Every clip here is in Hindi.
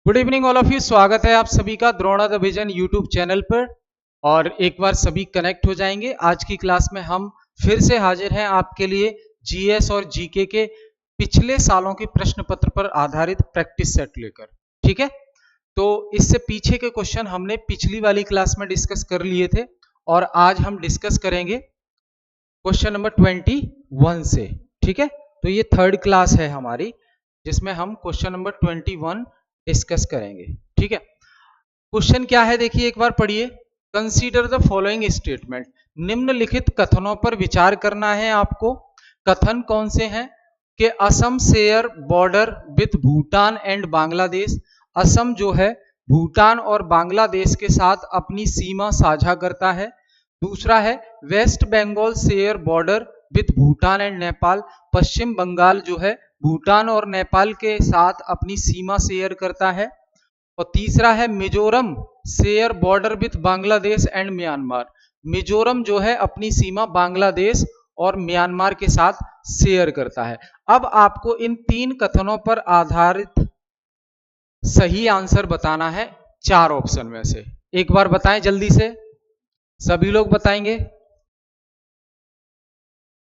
Good evening all of you. स्वागत है आप सभी का Drona the vision YouTube channel पर। और एक बार सभी कनेक्ट हो जाएंगे। आज की क्लास में हम फिर से हाजिर हैं आपके लिए जीएस और जीके के पिछले सालों के प्रश्न पत्र पर आधारित प्रैक्टिस सेट लेकर। ठीक है, तो इससे पीछे के क्वेश्चन हमने पिछली वाली क्लास में डिस्कस कर लिए थे और आज हम डिस्कस करेंगे क्वेश्चन नंबर 21 से। ठीक है, तो ये थर्ड क्लास है हमारी जिसमें हम क्वेश्चन नंबर 21 डिस्कस करेंगे। ठीक है, क्वेश्चन क्या है देखिए, एक बार पढ़िए। Consider the following statement. निम्नलिखित कथनों पर विचार करना है आपको। कथन कौन से हैं कि Assam share border with Bhutan and Bangladesh. Assam जो है भूटान और बांग्लादेश के साथ अपनी सीमा साझा करता है। दूसरा है West Bengal share border with Bhutan and Nepal. पश्चिम बंगाल जो है भूटान और नेपाल के साथ अपनी सीमा शेयर करता है। और तीसरा है Mizoram share border with Bangladesh and Myanmar. Mizoram जो है अपनी सीमा बांग्लादेश और म्यांमार के साथ शेयर करता है। अब आपको इन तीन कथनों पर आधारित सही आंसर बताना है चार ऑप्शन में से। एक बार बताएं जल्दी से, सभी लोग बताएंगे।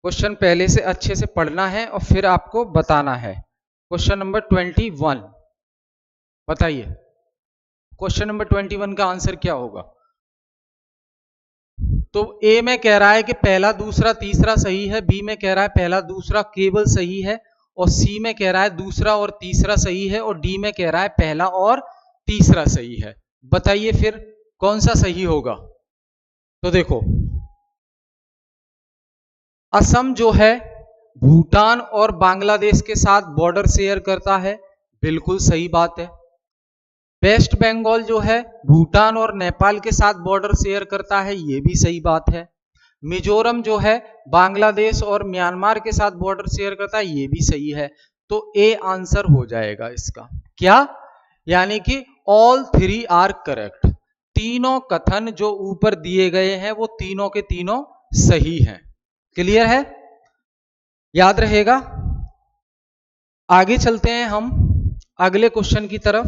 क्वेश्चन पहले से अच्छे से पढ़ना है और फिर आपको बताना है। क्वेश्चन नंबर 21 बताइए, क्वेश्चन नंबर 21 का आंसर क्या होगा। तो ए में कह रहा है कि पहला दूसरा तीसरा सही है, बी में कह रहा है पहला दूसरा केवल सही है, और सी में कह रहा है दूसरा और तीसरा सही है, और डी में कह रहा है पहला और तीसरा सही है। बताइए फिर कौन सा सही होगा। तो देखो, असम जो है भूटान और बांग्लादेश के साथ बॉर्डर शेयर करता है, बिल्कुल सही बात है। वेस्ट बंगाल जो है भूटान और नेपाल के साथ बॉर्डर शेयर करता है, ये भी सही बात है। मिजोरम जो है बांग्लादेश और म्यांमार के साथ बॉर्डर शेयर करता है, ये भी सही है। तो ए आंसर हो जाएगा इसका। क्या? यानी कि ऑल थ्री आर करेक्ट। तीनों कथन जो ऊपर दिए गए हैं वो तीनों के तीनों सही हैं। क्लियर है, याद रहेगा। आगे चलते हैं हम अगले क्वेश्चन की तरफ।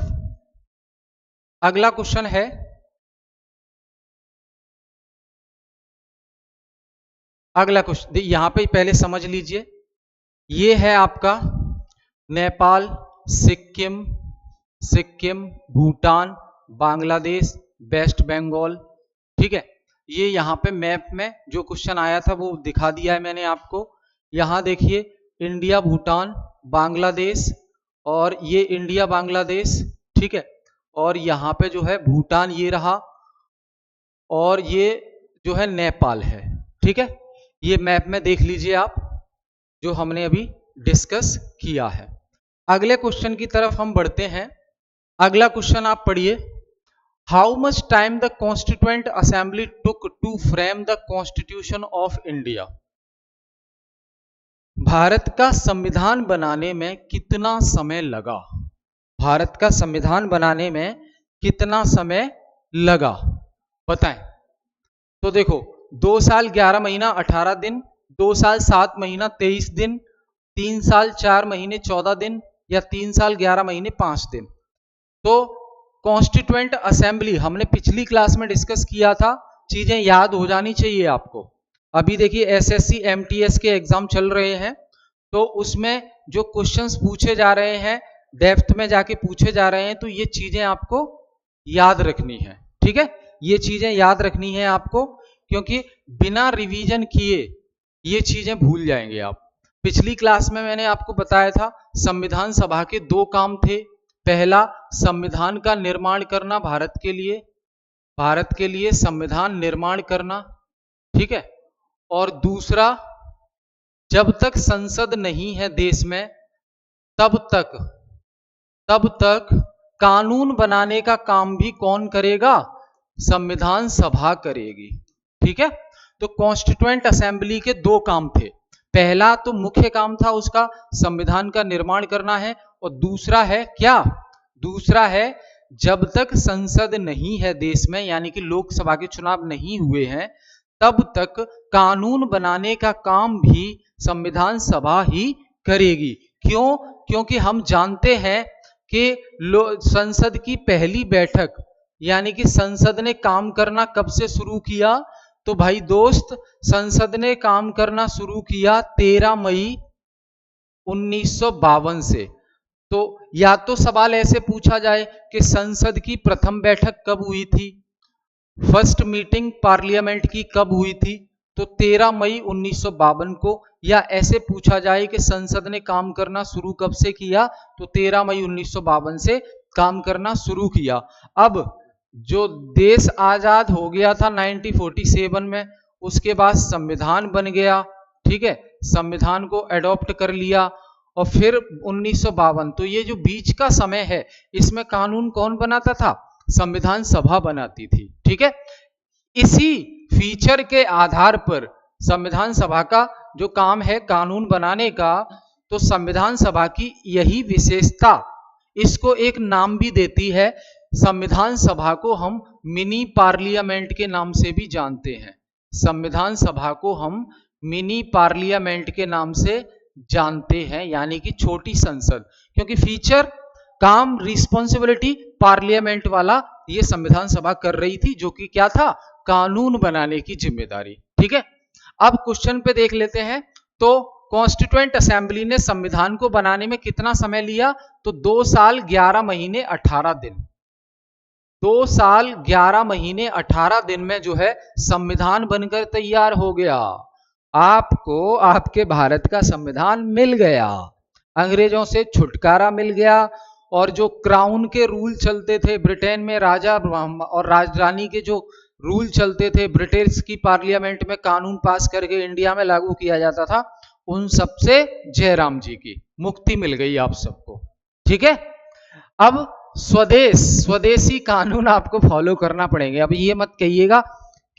अगला क्वेश्चन है, अगला क्वेश्चन यहां पे पहले समझ लीजिए। ये है आपका नेपाल, सिक्किम, भूटान, बांग्लादेश, वेस्ट बंगाल। ठीक है, ये यहां पे मैप में जो क्वेश्चन आया था वो दिखा दिया है मैंने आपको। यहां देखिए इंडिया, भूटान, बांग्लादेश, और ये इंडिया बांग्लादेश। ठीक है, और यहां पे जो है भूटान ये रहा, और ये जो है नेपाल है। ठीक है, ये मैप में देख लीजिए आप जो हमने अभी डिस्कस किया है। अगले क्वेश्चन की तरफ हम बढ़ते हैं। अगला क्वेश्चन आप पढ़िए। How much time the constituent assembly took to frame the constitution of India. Bharat का संविधान बनाने में कितना समय लगा। भारत का संविधान बनाने में कितना समय लगा, बताएं। तो देखो, 2 साल 11 महीना 18 दिन, 2 साल 7 महीना 23 दिन, 3 साल 4 महीने 14 दिन, या 3 साल 11 महीने 5 दिन। तो कॉन्स्टिट्यूएंट असेंबली हमने पिछली क्लास में डिस्कस किया था, चीजें याद हो जानी चाहिए आपको। अभी देखिए एसएससी एमटीएस के एग्जाम चल रहे हैं, तो उसमें जो क्वेश्चंस पूछे जा रहे हैं, डेप्थ में जाके पूछे जा रहे हैं, तो ये चीजें आपको याद रखनी है। ठीक है, ये चीजें याद रखनी है आपको, क्योंकि बिना रिवीजन किए ये चीजें भूल जाएंगे आप। पिछली क्लास में मैंने आपको बताया था संविधान सभा के 2 काम थे। पहला, संविधान का निर्माण करना, भारत के लिए संविधान निर्माण करना। ठीक है, और दूसरा, जब तक संसद नहीं है देश में तब तक कानून बनाने का काम भी कौन करेगा? संविधान सभा करेगी। ठीक है, तो कॉन्स्टिट्यूएंट असेंबली के 2 काम थे। पहला तो मुख्य काम था उसका संविधान का निर्माण करना है, और दूसरा है क्या? दूसरा है जब तक संसद नहीं है देश में, यानी कि लोकसभा के चुनाव नहीं हुए हैं, तब तक कानून बनाने का काम भी संविधान सभा ही करेगी। क्यों? क्योंकि हम जानते हैं कि संसद की पहली बैठक यानी कि संसद ने काम करना कब से शुरू किया? तो भाई दोस्त, संसद ने काम करना शुरू किया 13 मई 1952 से। तो या तो सवाल ऐसे पूछा जाए कि संसद की प्रथम बैठक कब हुई थी, फर्स्ट मीटिंग पार्लियामेंट की कब हुई थी, तो 13 मई 1952 को, या ऐसे पूछा जाए कि संसद ने काम करना शुरू कब से किया, तो 13 मई 1952 से काम करना शुरू किया। अब जो देश आजाद हो गया था 1947 में, उसके बाद संविधान बन गया, ठीक है, संविधान को एडॉप्ट कर लिया, और फिर 1952, तो ये जो बीच का समय है इसमें कानून कौन बनाता था? संविधान सभा बनाती थी, ठीक है। इसी फीचर के आधार पर संविधान सभा का जो काम है कानून बनाने का, तो संविधान सभा की यही विशेषता इसको एक नाम भी देती है। संविधान सभा को हम मिनी पार्लियामेंट के नाम से भी जानते हैं। संविधान सभा को हम मिनी पार्लियामेंट के नाम से जानते हैं, यानी कि छोटी संसद, क्योंकि फीचर, काम, रिस्पॉन्सिबिलिटी पार्लियामेंट वाला ये संविधान सभा कर रही थी, जो कि क्या था? कानून बनाने की जिम्मेदारी, ठीक है। अब क्वेश्चन पे देख लेते हैं। तो कॉन्स्टिट्यूएंट असेंबली ने संविधान को बनाने में कितना समय लिया? तो 2 साल 11 महीने 18 दिन। 2 साल 11 महीने 18 दिन में जो है संविधान बनकर तैयार हो गया। आपको आपके भारत का संविधान मिल गया, अंग्रेजों से छुटकारा मिल गया, और जो क्राउन के रूल चलते थे ब्रिटेन में, राजा और राजरानी के जो रूल चलते थे, ब्रिटिश की पार्लियामेंट में कानून पास करके इंडिया में लागू किया जाता था, उन सब से जयराम जी की मुक्ति मिल गई आप सबको, ठीक है। अब स्वदेशी कानून आपको फॉलो करना पड़ेंगे। अब ये मत कहिएगा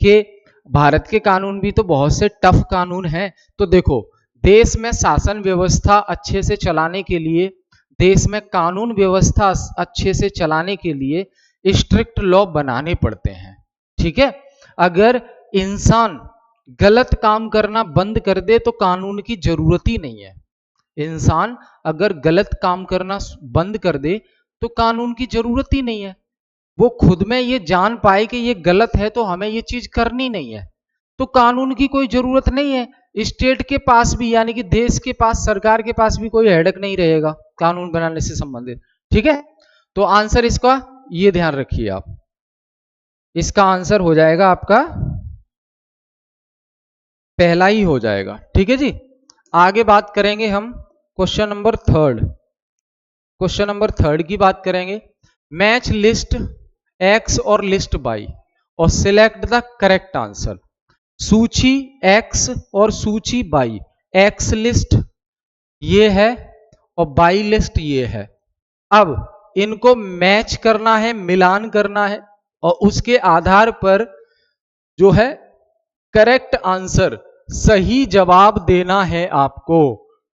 कि भारत के कानून भी तो बहुत से टफ कानून हैं। तो देखो, देश में शासन व्यवस्था अच्छे से चलाने के लिए, देश में कानून व्यवस्था अच्छे से चलाने के लिए स्ट्रिक्ट लॉ बनाने पड़ते हैं, ठीक है। अगर इंसान गलत काम करना बंद कर दे तो कानून की जरूरत ही नहीं है। इंसान अगर गलत काम करना बंद कर दे तो कानून की जरूरत ही नहीं है। वो खुद में ये जान पाए कि ये गलत है तो हमें ये चीज करनी नहीं है, तो कानून की कोई जरूरत नहीं है। स्टेट के पास भी, यानी कि देश के पास, सरकार के पास भी कोई हेडक नहीं रहेगा कानून बनाने से संबंधित, ठीक है। तो आंसर इसका ये ध्यान रखिए आप, इसका आंसर हो जाएगा आपका पहला ही हो जाएगा, ठीक है जी। आगे बात करेंगे हम क्वेश्चन नंबर 3। क्वेश्चन नंबर 3 की बात करेंगे। मैच लिस्ट एक्स और लिस्ट बाई और सिलेक्ट द करेक्ट आंसर। सूची एक्स और सूची बाई, एक्स लिस्ट ये है और बाई लिस्ट ये है। अब इनको मैच करना है, मिलान करना है, और उसके आधार पर जो है करेक्ट आंसर, सही जवाब देना है आपको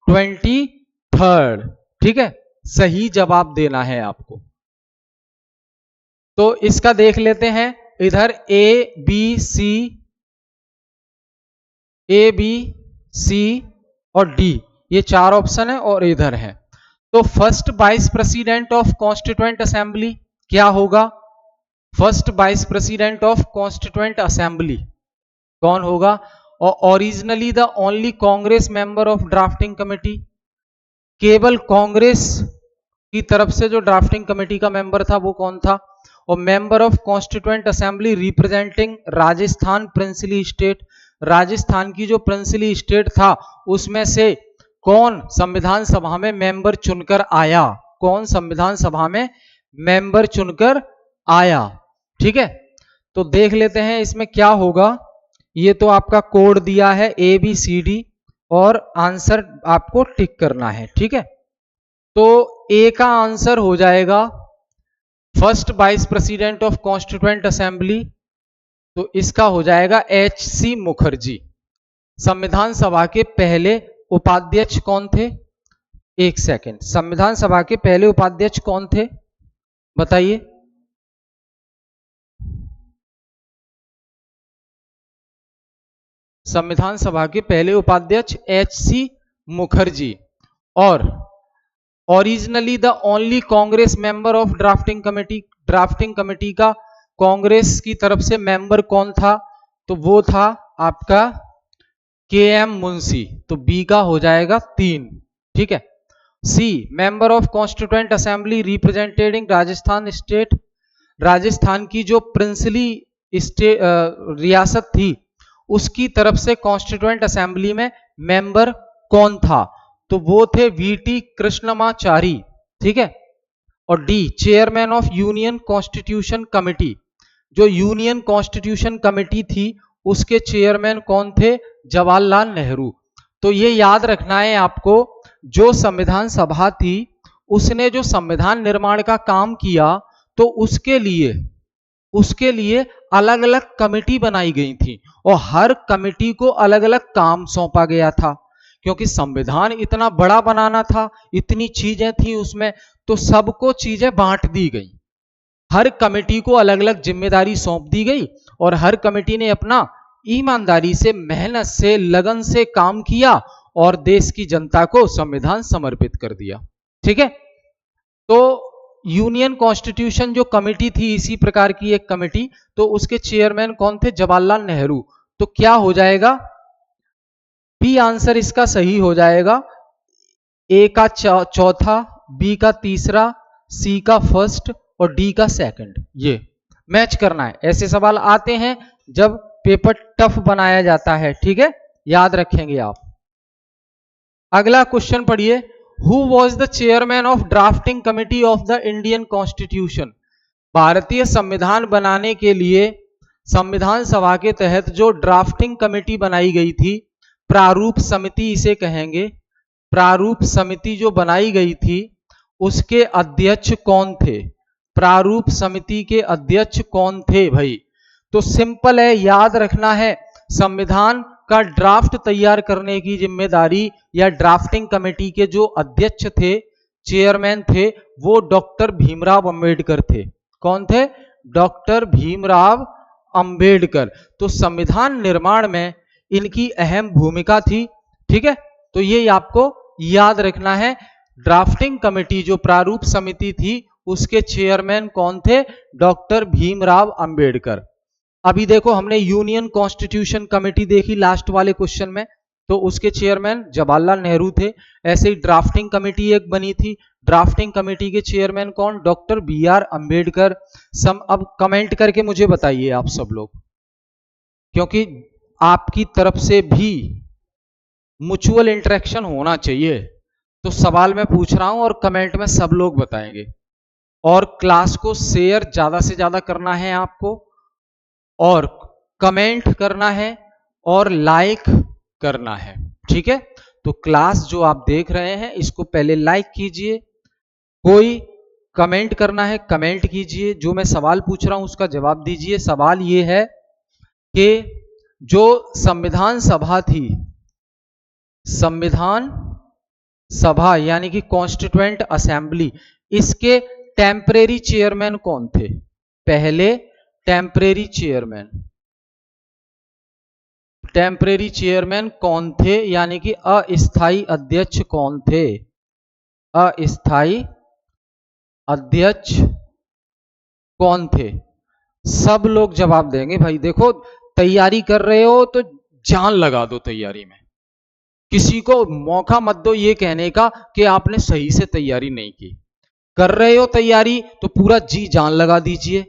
23, ठीक है, सही जवाब देना है आपको। तो इसका देख लेते हैं। इधर ए बी सी और डी, ये 4 ऑप्शन है और इधर है। तो first vice president of constituent assembly क्या होगा? First vice president of constituent assembly कौन होगा? और originally the only Congress member of drafting committee, केवल कांग्रेस की तरफ से जो ड्राफ्टिंग कमेटी का मेंबर था वो कौन था? और member of constituent assembly representing Rajasthan princely state, Rajasthan की जो प्रिंसली स्टेट था उसमें से कौन संविधान सभा में मेंबर चुनकर आया? कौन संविधान सभा में मेंबर चुनकर आया, ठीक है। तो देख लेते हैं इसमें क्या होगा। ये तो आपका कोड दिया है ABCD और आंसर आपको टिक करना है, ठीक है। तो ए का आंसर हो जाएगा first vice president of constituent assembly, तो इसका हो जाएगा HC मुखर्जी। संविधान सभा के पहले उपाध्यक्ष कौन थे? एक सेकंड, संविधान सभा के पहले उपाध्यक्ष कौन थे बताइए? संविधान सभा के पहले उपाध्यक्ष HC मुखर्जी, और originally the only Congress member of drafting committee का कांग्रेस की तरफ से मेंबर कौन था? तो वो था आपका के एम मुंशी। तो बी का हो जाएगा 3। ठीक है। C member of constituent assembly representing Rajasthan state, Rajasthan की जो प्रिंसली रियासत थी उसकी तरफ से कॉन्स्टिट्यूएंट असेंबली में मेंबर कौन था? तो वो थे वीटी कृष्णमाचारी। ठीक है। और D chairman of union constitution committee, जो यूनियन कॉन्स्टिट्यूशन कमेटी थी उसके चेयरमैन कौन थे? जवाहरलाल नेहरू। तो ये याद रखना है आपको, जो संविधान सभा थी उसने जो संविधान निर्माण का काम किया तो उसके लिए अलग अलग कमेटी बनाई गई थी और हर कमेटी को अलग अलग काम सौंपा गया था, क्योंकि संविधान इतना बड़ा बनाना था, इतनी चीजें थी उसमें, तो सबको चीजें बांट दी गई। हर कमेटी को अलग अलग जिम्मेदारी सौंप दी गई और हर कमेटी ने अपना ईमानदारी से, मेहनत से, लगन से काम किया और देश की जनता को संविधान समर्पित कर दिया। ठीक है। तो यूनियन कॉन्स्टिट्यूशन जो कमेटी थी इसी प्रकार की एक कमेटी, तो उसके चेयरमैन कौन थे? जवाहरलाल नेहरू। तो क्या हो जाएगा? बी आंसर इसका सही हो जाएगा। ए का चौथा, बी का तीसरा, सी का फर्स्ट और डी का सेकंड। ये मैच करना है। ऐसे सवाल आते हैं जब पेपर टफ बनाया जाता है। ठीक है, याद रखेंगे आप। अगला क्वेश्चन पढ़िए। Who was the chairman of drafting committee of the Indian constitution? भारतीय संविधान बनाने के लिए संविधान सभा के तहत जो ड्राफ्टिंग कमेटी बनाई गई थी, प्रारूप समिति इसे कहेंगे, प्रारूप समिति जो बनाई गई थी उसके अध्यक्ष कौन थे? प्रारूप समिति के अध्यक्ष कौन थे भाई? तो सिंपल है, याद रखना है, संविधान का ड्राफ्ट तैयार करने की जिम्मेदारी या ड्राफ्टिंग कमेटी के जो अध्यक्ष थे, चेयरमैन थे, वो डॉक्टर भीमराव अंबेडकर थे। कौन थे? डॉक्टर भीमराव अंबेडकर। तो संविधान निर्माण में इनकी अहम भूमिका थी। ठीक है, तो ये आपको याद रखना है। ड्राफ्टिंग कमेटी जो प्रारूप समिति थी उसके चेयरमैन कौन थे? डॉक्टर भीमराव अंबेडकर। अभी देखो हमने यूनियन कॉन्स्टिट्यूशन कमेटी देखी लास्ट वाले क्वेश्चन में, तो उसके चेयरमैन जवाहरलाल नेहरू थे। ऐसे ही ड्राफ्टिंग कमेटी एक बनी थी, ड्राफ्टिंग कमेटी के चेयरमैन कौन? Doctor B R Ambedkar. अब कमेंट करके मुझे बताइए आप सब लोग, क्योंकि आपकी तरफ से भी म्यूचुअल इंटरेक्शन होना चाहिए। तो सवाल मैं पूछ रहा हूं और कमेंट में सब लोग बताएंगे। और क्लास को शेयर ज्यादा से ज्यादा करना है आपको, और कमेंट करना है और लाइक करना है। ठीक है, तो क्लास जो आप देख रहे हैं इसको पहले लाइक कीजिए, कोई कमेंट करना है कमेंट कीजिए, जो मैं सवाल पूछ रहा हूं उसका जवाब दीजिए। सवाल ये है कि जो संविधान सभा थी, संविधान सभा यानी कि कॉन्स्टिट्यूएंट असेंबली, इसके टेम्परेरी चेयरमैन कौन थे? पहले टेम्परेरी चेयरमैन कौन थे, यानी कि अस्थाई अध्यक्ष कौन थे? अस्थाई अध्यक्ष कौन थे? सब लोग जवाब देंगे भाई। देखो, तैयारी कर रहे हो तो जान लगा दो तैयारी में, किसी को मौका मत दो ये कहने का कि आपने सही से तैयारी नहीं की। कर रहे हो तैयारी तो पूरा जी जान लगा दीजिए,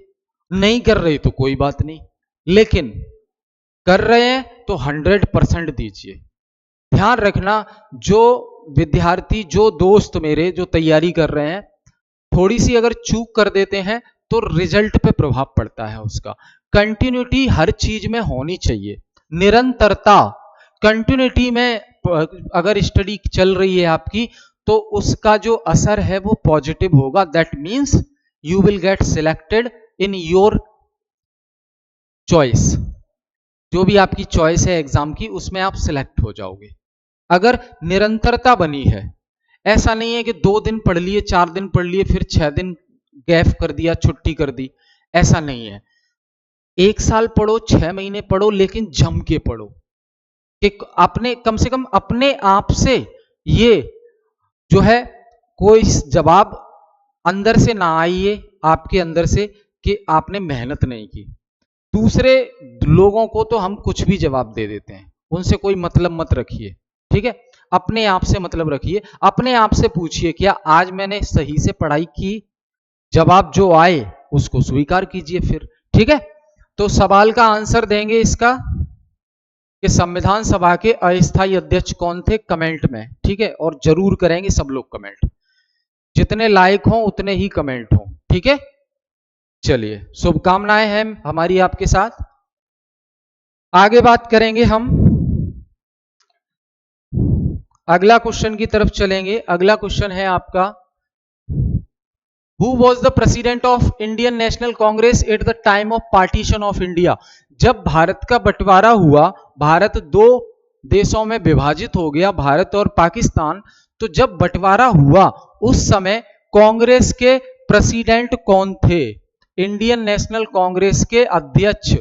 नहीं कर रहे तो कोई बात नहीं, लेकिन कर रहे हैं तो 100% दीजिए। ध्यान रखना, जो विद्यार्थी, जो दोस्त मेरे जो तैयारी कर रहे हैं, थोड़ी सी अगर चूक कर देते हैं तो रिजल्ट पे प्रभाव पड़ता है उसका। कंटिन्यूटी हर चीज में होनी चाहिए, निरंतरता। कंटिन्यूटी में अगर स्टडी चल रही है आपकी तो उसका जो असर है वो पॉजिटिव होगा। That means you will get selected in your choice. जो भी आपकी चॉइस है एग्जाम की, उसमें आप सिलेक्ट हो जाओगे अगर निरंतरता बनी है। ऐसा नहीं है कि 2 दिन पढ़ लिए, 4 दिन पढ़ लिए, फिर 6 दिन गैप कर दिया, छुट्टी कर दी, ऐसा नहीं है। 1 साल पढ़ो, 6 महीने पढ़ो, लेकिन जम के पढ़ो कि अपने, कम से कम अपने आप से ये जो है कोई जवाब अंदर से ना आइए आपके अंदर से कि आपने मेहनत नहीं की। दूसरे लोगों को तो हम कुछ भी जवाब दे देते हैं, उनसे कोई मतलब मत रखिए, ठीक है। अपने आप से मतलब रखिए, अपने आप से पूछिए क्या आज मैंने सही से पढ़ाई की। जवाब जो आए उसको स्वीकार कीजिए फिर, ठीक है। तो सवाल का आंसर देंगे इसका कि संविधान सभा के अस्थायी अध्यक्ष कौन थे, कमेंट में, ठीक है। और जरूर करेंगे सब लोग कमेंट, जितने लायक हों उतने ही कमेंट हों, ठीक है। चलिए, शुभकामनाएं हैं हमारी आपके साथ। आगे बात करेंगे हम, अगला क्वेश्चन की तरफ चलेंगे। अगला क्वेश्चन है आपका, Who was the president of Indian National Congress at the time of partition of India? जब भारत का बंटवारा हुआ, भारत दो देशों में विभाजित हो गया, भारत और पाकिस्तान, तो जब बंटवारा हुआ उस समय कांग्रेस के प्रेसिडेंट कौन थे? इंडियन नेशनल कांग्रेस के अध्यक्ष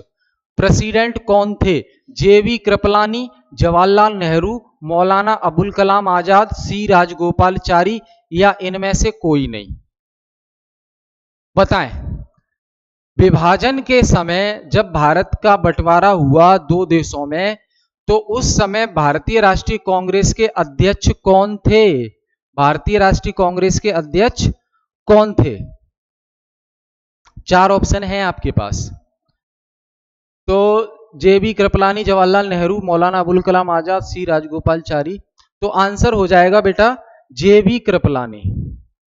प्रेसिडेंट कौन थे? जेबी कृपलानी, जवाहरलाल नेहरू, मौलाना अबुल कलाम आजाद, सी राजगोपालचारी, या इनमें से कोई नहीं? बताएं। विभाजन के समय जब भारत का बंटवारा हुआ दो देशों में, तो उस समय भारतीय राष्ट्रीय कांग्रेस के अध्यक्ष कौन थे? भारतीय राष्ट्रीय कांग्रेस के अध्यक्ष कौन थे? चार ऑप्शन हैं आपके पास। तो जेबी कृपलानी, जवाहरलाल नेहरू, मौलाना अबुल कलाम आजाद, सी राजगोपालचारी। तो आंसर हो जाएगा बेटा जेबी कृपलानी।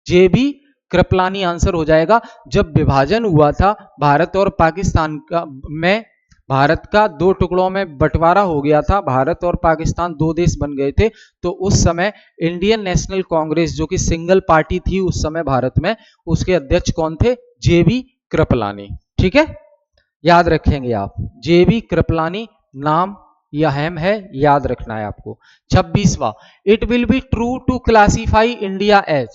जेबी कृपलानी आंसर हो जाएगा। जब विभाजन हुआ था भारत और पाकिस्तान का में, भारत का दो टुकड़ों में बंटवारा हो गया था, भारत और पाकिस्तान दो देश बन गए थे, तो उस समय इंडियन नेशनल कांग्रेस जो कि सिंगल पार्टी थी उस समय भारत में, उसके अध्यक्ष कौन थे? जेबी कृपलानी, ठीक है। याद रखेंगे आप, जेबी कृपलानी नाम यह अहम है, याद रखना है आपको। 26वां, it will be true to classify India as,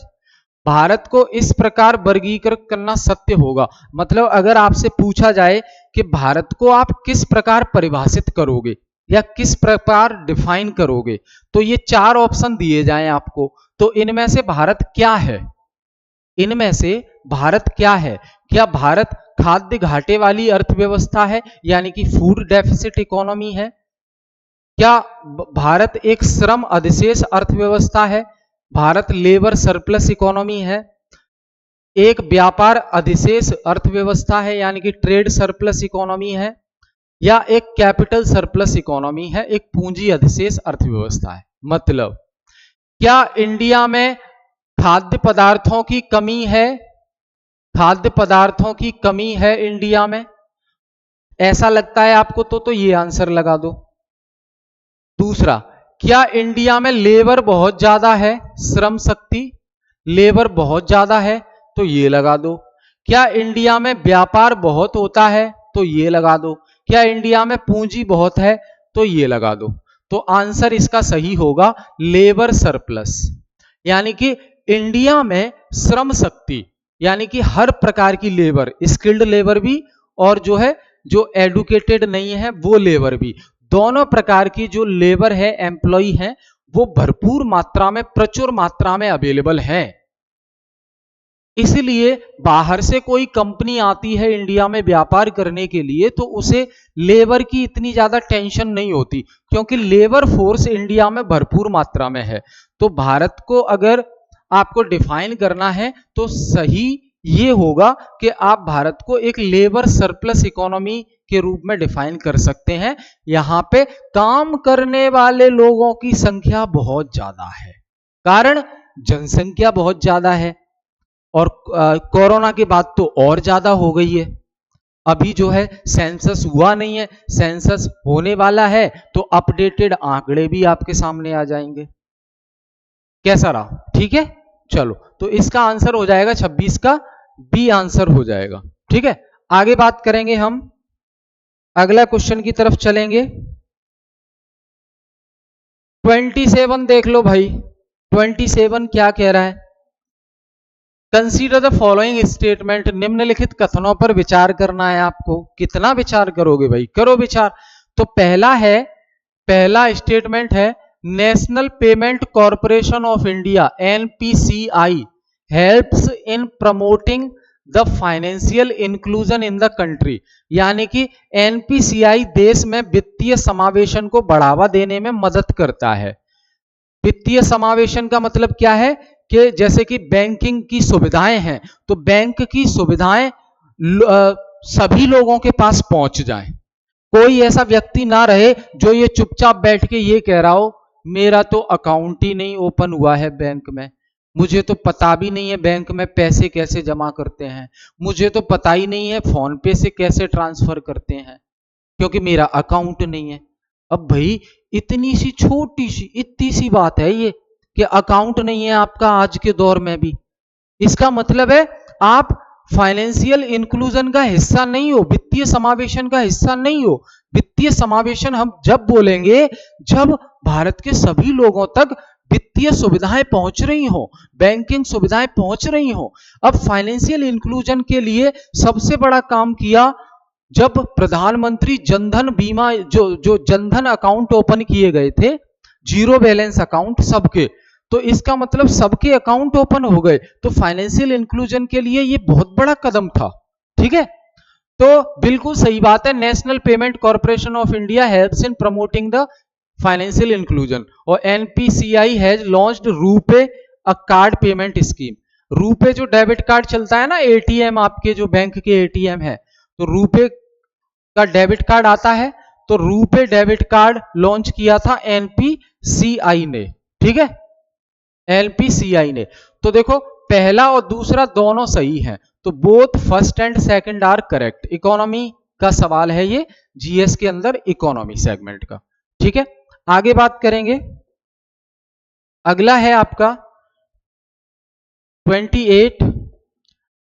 Bharat को इस प्रकार वर्गीकृत करना सत्य होगा। मतलब अगर आपसे पूछा जाए कि भारत को आप किस प्रकार परिभाषित करोगे या किस प्रकार डिफाइन करोगे, तो ये चार ऑप्शन दिए जाएं आपको, तो इनमें से भारत क्या है? इनमें से भारत क्या है? क्या भारत खाद्य घाटे वाली अर्थव्यवस्था है, यानी कि फूड डेफिसिट इकोनॉमी है? क्या भारत एक श्रम अधिशेष अर्थव्यवस्था है? भारत लेबर सरप्लस इकोनॉमी है? एक व्यापार अधिशेष अर्थव्यवस्था है, यानी कि ट्रेड सरप्लस इकोनॉमी है? या एक कैपिटल सरप्लस इकोनॉमी है, एक पूंजी अधिशेष अर्थव्यवस्था है? मतलब क्या इंडिया में खाद्य पदार्थों की कमी है? खाद्य पदार्थों की कमी है इंडिया में? ऐसा लगता है आपको तो ये आंसर लगा दो। दूसरा, क्या इंडिया में लेबर बहुत ज्यादा है, श्रम शक्ति लेबर बहुत ज्यादा है? तो ये लगा दो। क्या इंडिया में व्यापार बहुत होता है? तो ये लगा दो। क्या इंडिया में पूंजी बहुत है? तो ये लगा दो। तो आंसर इसका सही होगा लेबर सरप्लस, यानी कि इंडिया में श्रम शक्ति, यानी कि हर प्रकार की लेबर, स्किल्ड लेबर भी और जो एडुकेटेड नहीं है वो लेबर भी, दोनों प्रकार की जो लेबर है, एम्प्लॉय है, वो भरपूर मात्रा में, प्रचुर मात्रा में अवेलेबल है। इसलिए बाहर से कोई कंपनी आती है इंडिया में व्यापार करने के लिए, तो उसे लेबर की इतनी ज्यादा टेंशन नहीं होती, क्योंकि लेबर फोर्स इंडिया में भरपूर मात्रा में है। तो भारत को अगर आपको डिफाइन करना है तो सही ये होगा कि आप भारत को एक लेबर सरप्लस इकोनॉमी के रूप में डिफाइन कर सकते हैं। यहां पे काम करने वाले लोगों की संख्या बहुत ज्यादा है, कारण जनसंख्या बहुत ज्यादा है, और कोरोना के बाद तो और ज्यादा हो गई है। अभी सेंसस हुआ नहीं है, सेंसस होने वाला है, तो अपडेटेड आंकड़े भी आपके सामने आ जाएंगे। कैसा रहा? ठीक है, चलो, तो इसका आंसर हो जाएगा 26 का बी आंसर हो जाएगा। ठीक है, आगे बात करेंगे हम, अगला क्वेश्चन की तरफ चलेंगे। 27 देख लो भाई, 27 क्या कह रहा है? कंसीडर द फॉलोइंग स्टेटमेंट, निम्नलिखित कथनों पर विचार करना है आपको। कितना विचार करोगे भाई? करो विचार। तो पहला स्टेटमेंट है National payment corporation of India NPCI helps in promoting the financial inclusion in the country. यानी कि एनपीसीआई देश में वित्तीय समावेशन को बढ़ावा देने में मदद करता है। वित्तीय समावेशन का मतलब क्या है कि जैसे कि बैंकिंग की सुविधाएं हैं तो बैंक की सुविधाएं सभी लोगों के पास पहुंच जाएं। कोई ऐसा व्यक्ति ना रहे जो ये चुपचाप बैठ के ये कह रहा हो मेरा तो अकाउंट ही नहीं ओपन हुआ है बैंक में, मुझे तो पता भी नहीं है बैंक में पैसे कैसे जमा करते हैं, मुझे तो पता ही नहीं है फोन पे से कैसे ट्रांसफर करते हैं क्योंकि मेरा अकाउंट नहीं है। अब भाई इतनी सी छोटी सी इतनी सी बात है ये कि अकाउंट नहीं है आपका आज के दौर में भी, इसका मतलब है आप फाइनेंशियल इंक्लूजन का हिस्सा नहीं हो, वित्तीय समावेशन का हिस्सा नहीं हो। वित्तीय समावेशन हम जब बोलेंगे जब भारत के सभी लोगों तक वित्तीय सुविधाएं पहुंच रही हो, बैंकिंग सुविधाएं पहुंच रही हो। अब फाइनेंशियल इंक्लूजन के लिए सबसे बड़ा काम किया जब प्रधानमंत्री जनधन बीमा जो जनधन अकाउंट ओपन किए गए थे, जीरो बैलेंस अकाउंट सबके, तो इसका मतलब सबके अकाउंट ओपन हो गए, तो फाइनेंशियल इंक्लूजन के लिए ये बहुत बड़ा कदम था। ठीक है, तो बिल्कुल सही बात है, National Payment Corporation of India helps in promoting the financial inclusion और NPCI has launched RuPay a card payment scheme. RuPay जो डेबिट कार्ड चलता है ना, एटीएम आपके जो बैंक के एटीएम है, तो रूपे का डेबिट कार्ड आता है, तो रूपे डेबिट कार्ड लॉन्च किया था एनपीसीआई ने। ठीक है, एनपीसीआई ने। तो देखो पहला और दूसरा दोनों सही हैं, तो both first and second are correct. Economy का सवाल है ये, जीएस के अंदर इकोनॉमी सेगमेंट का। ठीक है, आगे बात करेंगे। अगला है आपका 28,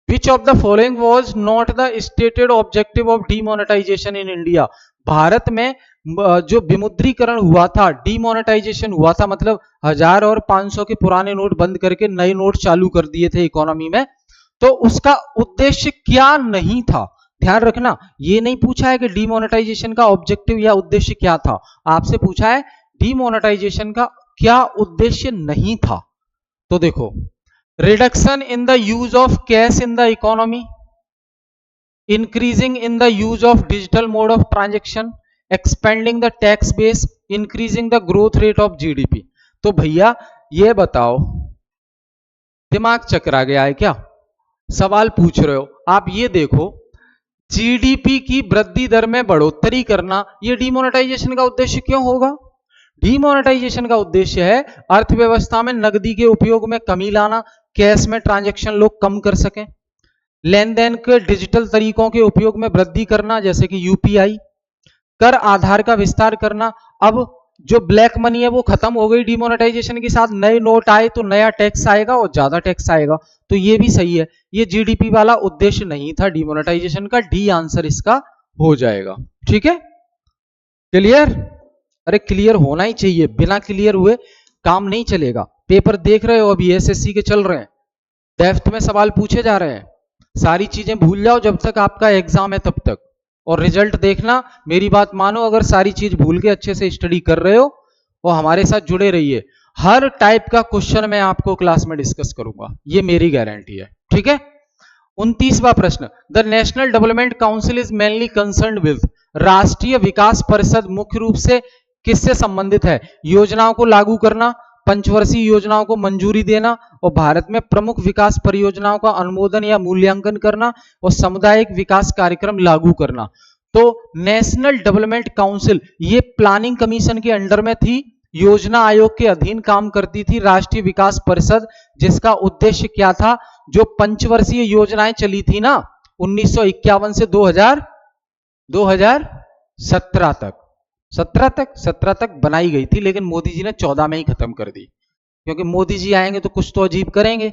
Which of the following was not the stated objective of demonetization in India? Bharat में जो विमुद्रीकरण हुआ था, डिमोनेटाइजेशन हुआ था, मतलब 1000 और 500 के पुराने नोट बंद करके नए नोट चालू कर दिए थे इकोनॉमी में, तो उसका उद्देश्य क्या नहीं था। ध्यान रखना, ये नहीं पूछा है कि डिमोनेटाइजेशन का ऑब्जेक्टिव या उद्देश्य क्या था, आपसे पूछा है डिमोनेटाइजेशन का क्या उद्देश्य नहीं था। तो देखो, reduction in the use of cash in the economy, increasing in the use of digital mode of transaction, expanding the tax base, increasing the growth rate of GDP। तो भैया ये बताओ, दिमाग चकरा गया है क्या? सवाल पूछ रहे हो आप, ये देखो जीडीपी की वृद्धि दर में बढ़ोतरी करना ये डिमोनेटाइजेशन का उद्देश्य क्यों होगा? डिमोनेटाइजेशन का उद्देश्य है अर्थव्यवस्था में नकदी के उपयोग में कमी लाना, कैश में ट्रांजैक्शन लोग कम कर सकें, लेन देन के डिजिटल तरीकों के उपयोग में वृद्धि करना जैसे कि यूपीआई, कर आधार का विस्तार करना। अब जो ब्लैक मनी है वो खत्म हो गई डिमोनेटाइजेशन के साथ, नए नोट आए तो नया टैक्स आएगा और ज्यादा टैक्स आएगा, तो ये भी सही है। ये जीडीपी वाला उद्देश्य नहीं था डिमोनेटाइजेशन का, डी आंसर इसका हो जाएगा। ठीक है, क्लियर? अरे क्लियर होना ही चाहिए, बिना क्लियर हुए काम नहीं चलेगा। पेपर देख रहे हो अभी एसएससी के चल रहे हैं, डेप्थ में सवाल पूछे जा रहे हैं, सारी चीजें भूल जाओ जब तक आपका एग्जाम है तब तक, और रिजल्ट देखना, मेरी बात मानो, अगर सारी चीज भूल के अच्छे से स्टडी कर रहे हो और हमारे साथ जुड़े रहिए, हर टाइप का क्वेश्चन मैं आपको क्लास में डिस्कस करूंगा, ये मेरी गारंटी है। ठीक है, 29वां प्रश्न, the national development council is mainly concerned with, राष्ट्रीय विकास परिषद मुख्य रूप से किससे संबंधित है? योजनाओं को लागू करना, पंचवर्षीय योजनाओं को मंजूरी देना और भारत में प्रमुख विकास परियोजनाओं का अनुमोदन या मूल्यांकन करना और सामुदायिक विकास कार्यक्रम लागू करना। तो नेशनल डेवलपमेंट काउंसिल ये प्लानिंग कमीशन के अंडर में थी, योजना आयोग के अधीन काम करती थी राष्ट्रीय विकास परिषद, जिसका उद्देश्य क्या था? जो पंचवर्षीय योजनाएं चली थी ना 1951 से 2017 तक बनाई गई थी, लेकिन मोदी जी ने 14 में ही खत्म कर दी, क्योंकि मोदी जी आएंगे तो कुछ तो अजीब करेंगे।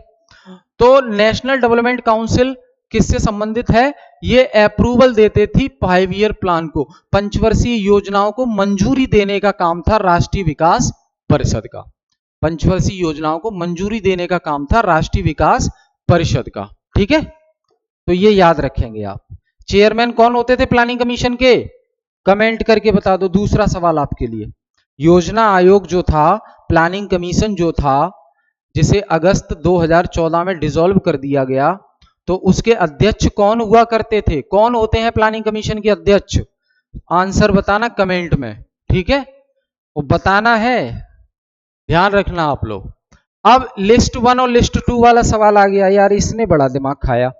तो नेशनल डेवलपमेंट काउंसिल किससे संबंधित है? ये अप्रूवल देते थी 5 ईयर प्लान को, पंचवर्षीय योजनाओं को मंजूरी देने का काम था राष्ट्रीय विकास परिषद का, पंचवर्षीय योजनाओं को मंजूरी देने का काम था राष्ट्रीय विकास परिषद का। ठीक है, तो ये याद रखेंगे आप। चेयरमैन कौन होते थे प्लानिंग कमीशन के? कमेंट करके बता दो। दूसरा सवाल आपके लिए, योजना आयोग जो था, प्लानिंग कमीशन जो था, जिसे अगस्त 2014 में डिसॉल्व कर दिया गया, तो उसके अध्यक्ष कौन हुआ करते थे? कौन होते हैं प्लानिंग कमीशन के अध्यक्ष? आंसर बताना कमेंट में, ठीक है, वो बताना है, ध्यान रखना आप लोग। अब लिस्ट 1 और लिस्ट 2 वाला सवाल आ गया यार, इसने बड़ा दिमाग खाया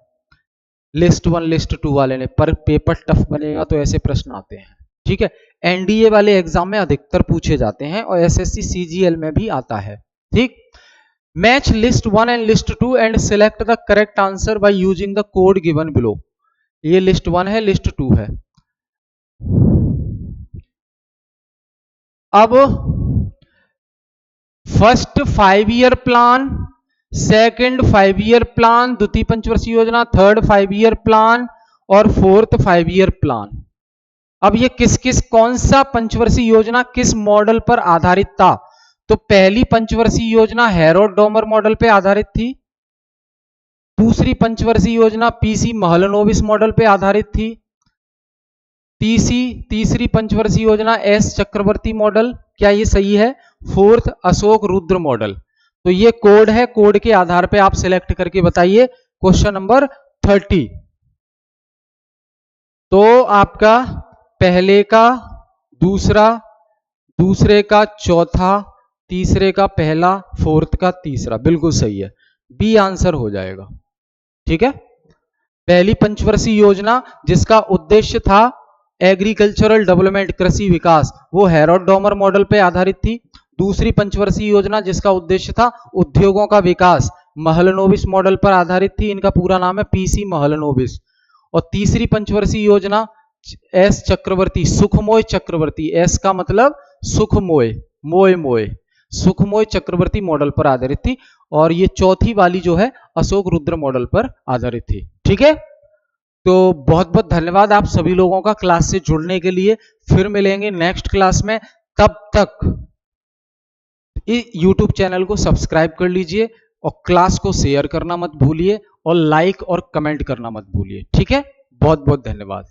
लिस्ट 1 लिस्ट 2 वाले ने, पर पेपर टफ बनेगा तो ऐसे प्रश्न आते हैं, ठीक है। एनडीए वाले एग्जाम में अधिकतर पूछे जाते हैं और एसएससी सीजीएल में भी आता है, ठीक। Match list 1 and list 2 and select the correct answer by using the code given below. ये लिस्ट 1 है, लिस्ट 2 है। अब first 5 year plan, second 5 year plan, द्वितीय पंचवर्षीय योजना, थर्ड 5 ईयर प्लान और फोर्थ 5 ईयर प्लान। अब ये कौन सा पंचवर्षीय योजना किस मॉडल पर आधारित था? तो पहली पंचवर्षीय योजना हैरोल्ड डॉमर मॉडल पे आधारित थी, दूसरी पंचवर्षीय योजना पीसी महलनोबिस मॉडल पे आधारित थी, तीसरी पंचवर्षीय योजना एस चक्रवर्ती मॉडल, क्या ये सही है? Fourth Ashok Rudra model. तो ये कोड है, कोड के आधार पे आप सिलेक्ट करके बताइए। Question number 30। तो आपका पहले का दूसरा, दूसरे का चौथा, तीसरे का पहला, फोर्थ का तीसरा, बिल्कुल सही है, बी आंसर हो जाएगा, ठीक है। पहली पंचवर्षीय योजना जिसका उद्देश्य था एग्रीकल्चरल डेवलपमेंट, कृषि विकास, वो हैरोल्ड डॉमर मॉडल पे आधारित थी। दूसरी पंचवर्षीय योजना जिसका उद्देश्य था उद्योगों का विकास, महलनोबिस मॉडल पर आधारित थी, इनका पूरा नाम है पीसी महलनोबिस। और तीसरी पंचवर्षीय योजना एस चक्रवर्ती, सुखमोय चक्रवर्ती, एस का मतलब सुखमोय, मोय मोय, सुखमोय चक्रवर्ती मॉडल पर आधारित थी। और ये चौथी वाली जो है अशोक रुद्र मॉडल पर आधारित थी, ठीक है। तो बहुत बहुत धन्यवाद आप सभी लोगों का क्लास से जुड़ने के लिए। फिर मिलेंगे नेक्स्ट क्लास में, तब तक YouTube चैनल को सब्सक्राइब कर लीजिए और क्लास को शेयर करना मत भूलिए और लाइक और कमेंट करना मत भूलिए, ठीक है। बहुत बहुत धन्यवाद।